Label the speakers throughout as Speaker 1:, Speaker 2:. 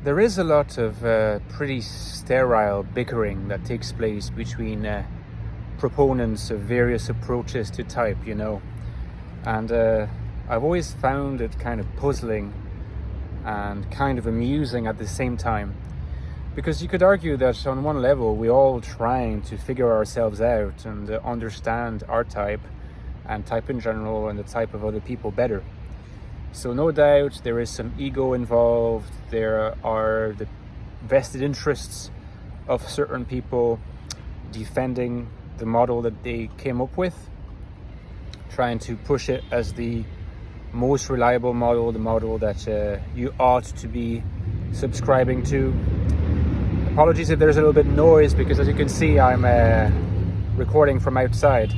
Speaker 1: There is a lot of pretty sterile bickering that takes place between proponents of various approaches to type, and I've always found it kind of puzzling and kind of amusing at the same time, because you could argue that on one level we're all trying to figure ourselves out and understand our type and type in general and the type of other people better. So no doubt there is some ego involved. There are the vested interests of certain people defending the model that they came up with, trying to push it as the most reliable model, the model that you ought to be subscribing to. Apologies if there's a little bit of noise, because as you can see I'm recording from outside.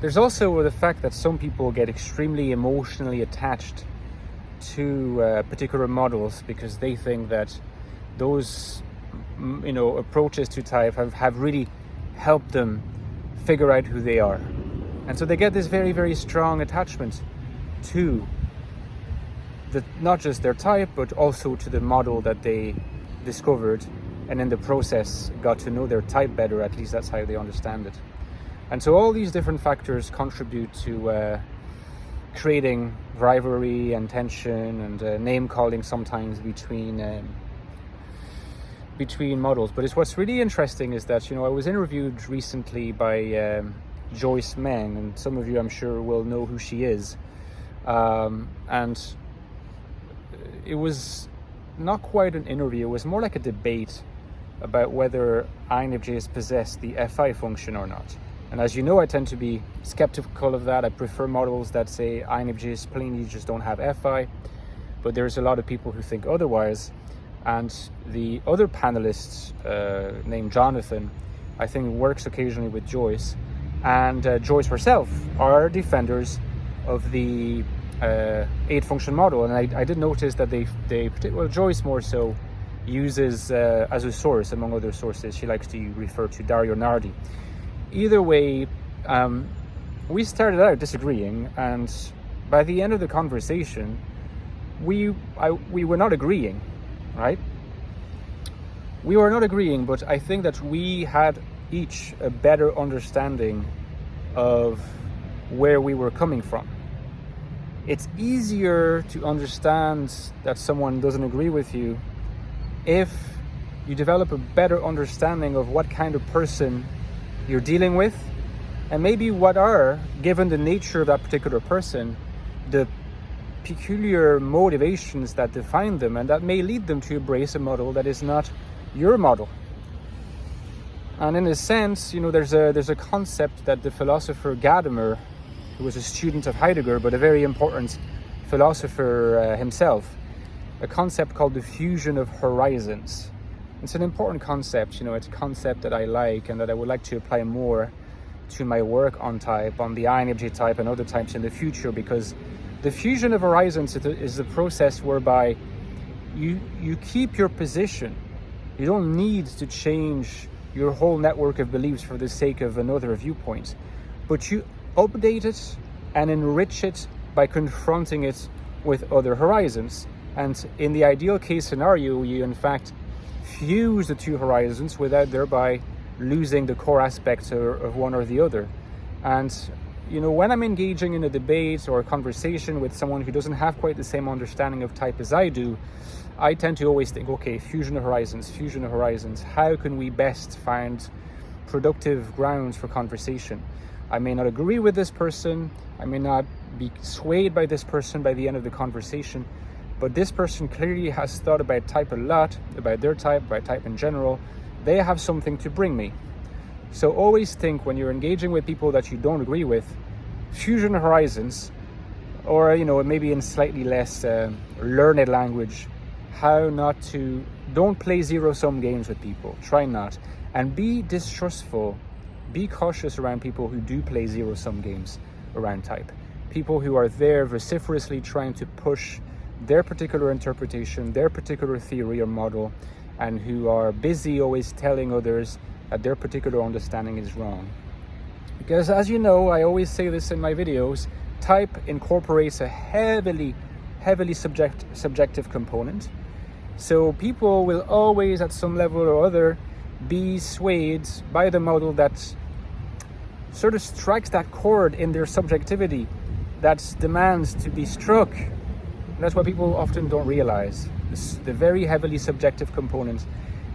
Speaker 1: There's also the fact that some people get extremely emotionally attached to particular models because they think that those approaches to type have really helped them figure out who they are. And so they get this very, very strong attachment to not just their type, but also to the model that they discovered, and in the process got to know their type better. At least that's how they understand it. And so all these different factors contribute to creating rivalry and tension and name calling sometimes between models. But what's really interesting is that, I was interviewed recently by Joyce Meng, and some of you I'm sure will know who she is. And it was not quite an interview, it was more like a debate about whether INFJs possess the FI function or not. And as you know, I tend to be skeptical of that. I prefer models that say INFJs plainly just don't have FI, but there's a lot of people who think otherwise. And the other panelist, named Jonathan, I think works occasionally with Joyce, and Joyce herself are defenders of the 8-function model. And I did notice that Joyce more so uses as a source, among other sources, she likes to refer to Dario Nardi. Either way, we started out disagreeing, and by the end of the conversation, we were not agreeing, right? We were not agreeing, but I think that we had each a better understanding of where we were coming from. It's easier to understand that someone doesn't agree with you if you develop a better understanding of what kind of person you're dealing with, and maybe what are, given the nature of that particular person, the peculiar motivations that define them, and that may lead them to embrace a model that is not your model. And in a sense, there's a concept that the philosopher Gadamer, who was a student of Heidegger but a very important philosopher himself, a concept called the fusion of horizons. It's an important concept, it's a concept that I like and that I would like to apply more to my work on type, on the INFJ type and other types in the future, because the fusion of horizons is a process whereby you keep your position. You don't need to change your whole network of beliefs for the sake of another viewpoint, but you update it and enrich it by confronting it with other horizons. And in the ideal case scenario, you in fact fuse the two horizons without thereby losing the core aspects of one or the other. And when I'm engaging in a debate or a conversation with someone who doesn't have quite the same understanding of type as I do, I tend to always think, okay, fusion of horizons, how can we best find productive grounds for conversation? I may not agree with this person, I may not be swayed by this person by the end of the conversation, but this person clearly has thought about type a lot, about their type, about type in general. They have something to bring me. So always think, when you're engaging with people that you don't agree with, fusion horizons, or maybe in slightly less learned language, don't play zero-sum games with people. Try not. And be distrustful, be cautious around people who do play zero-sum games around type. People who are there vociferously trying to push their particular interpretation, their particular theory or model, and who are busy always telling others that their particular understanding is wrong. Because as you know, I always say this in my videos, type incorporates a heavily heavily subjective component. So people will always, at some level or other, be swayed by the model that sort of strikes that chord in their subjectivity that demands to be struck. And that's what people often don't realize. The very heavily subjective component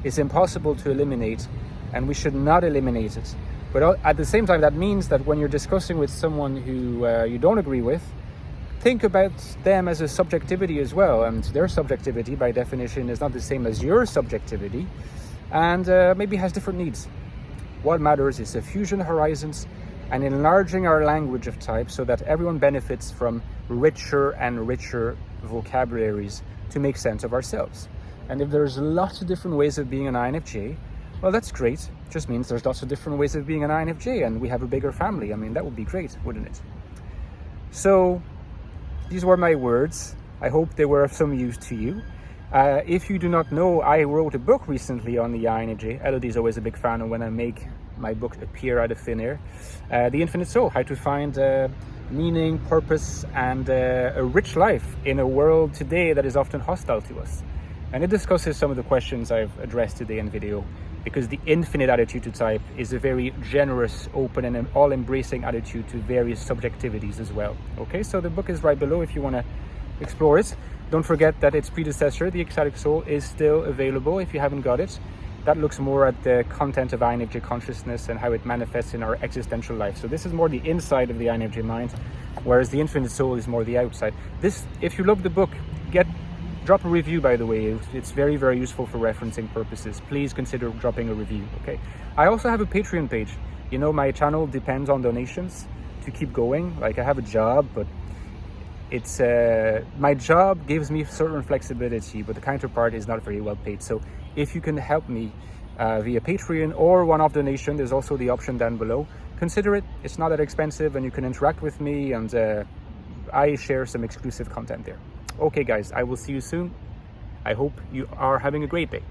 Speaker 1: is impossible to eliminate, and we should not eliminate it. But at the same time, that means that when you're discussing with someone who you don't agree with, think about them as a subjectivity as well. And their subjectivity, by definition, is not the same as your subjectivity, and maybe has different needs. What matters is diffusion horizons and enlarging our language of type so that everyone benefits from richer and richer vocabularies to make sense of ourselves. And if there's lots of different ways of being an INFJ, well, that's great. It just means there's lots of different ways of being an INFJ, and we have a bigger family. I mean, that would be great, wouldn't it? So these were my words. I hope they were of some use to you. If you do not know, I wrote a book recently on the INFJ. Elodie is always a big fan of when I make my book appear out of thin air. The Infinite Soul, how to find meaning, purpose, and a rich life in a world today that is often hostile to us. And it discusses some of the questions I've addressed today in video, because the infinite attitude to type is a very generous, open, and all-embracing attitude to various subjectivities as well. Okay, so the book is right below if you want to explore it. Don't forget that its predecessor, the Ecstatic Soul, is still available if you haven't got it. That looks more at the content of INFJ consciousness and how it manifests in our existential life. So this is more the inside of the INFJ mind, whereas the Infinite Soul is more the outside. This, if you love the book, drop a review, by the way. It's very, very useful for referencing purposes. Please consider dropping a review, okay? I also have a Patreon page. You know, my channel depends on donations to keep going. Like, I have a job, but it's my job gives me certain flexibility, but the counterpart is not very well paid. So if you can help me via Patreon or one-off donation, there's also the option down below. Consider it. It's not that expensive, and you can interact with me, and I share some exclusive content there. Okay guys, I will see you soon. I hope you are having a great day.